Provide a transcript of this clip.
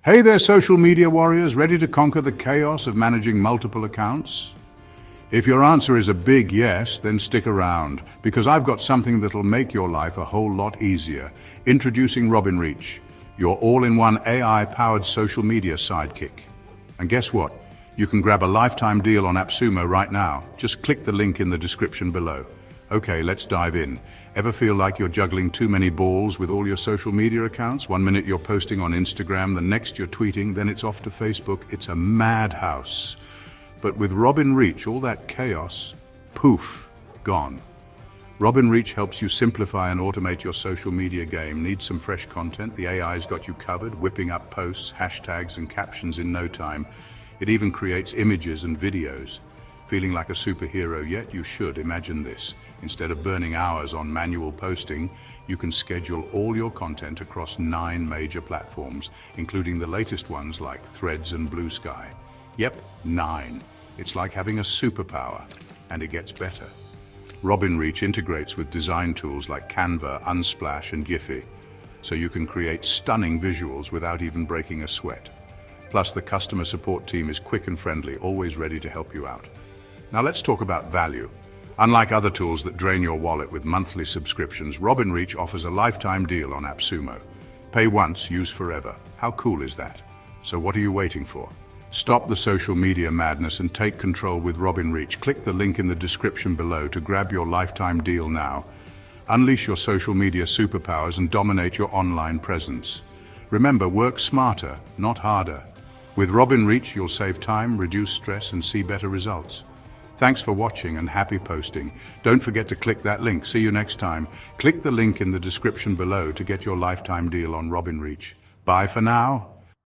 Hey there, social media warriors, ready to conquer the chaos of managing multiple accounts? If your answer is a big yes, then stick around, because I've got something that'll make your life a whole lot easier. Introducing RobinReach, your all-in-one AI-powered social media sidekick. And guess what? You can grab a lifetime deal on AppSumo right now. Just click the link in the description below. Okay, let's dive in. Ever feel like you're juggling too many balls with all your social media accounts? One minute you're posting on Instagram, the next you're tweeting, then it's off to Facebook. It's a madhouse. But with RobinReach, all that chaos, poof, gone. RobinReach helps you simplify and automate your social media game. Need some fresh content? The AI's got you covered, whipping up posts, hashtags, and captions in no time. It even creates images and videos. Feeling like a superhero yet? You should. Imagine this. Instead of burning hours on manual posting, you can schedule all your content across 9 major platforms, including the latest ones like Threads and Blue Sky. Yep, 9. It's like having a superpower, and it gets better. RobinReach integrates with design tools like Canva, Unsplash, and Giphy, so you can create stunning visuals without even breaking a sweat. Plus, the customer support team is quick and friendly, always ready to help you out. Now let's talk about value. Unlike other tools that drain your wallet with monthly subscriptions, RobinReach offers a lifetime deal on AppSumo. Pay once, use forever. How cool is that? So what are you waiting for? Stop the social media madness and take control with RobinReach. Click the link in the description below to grab your lifetime deal now. Unleash your social media superpowers and dominate your online presence. Remember, work smarter, not harder. With RobinReach, you'll save time, reduce stress, and see better results. Thanks for watching and happy posting. Don't forget to click that link. See you next time. Click the link in the description below to get your lifetime deal on RobinReach. Bye for now.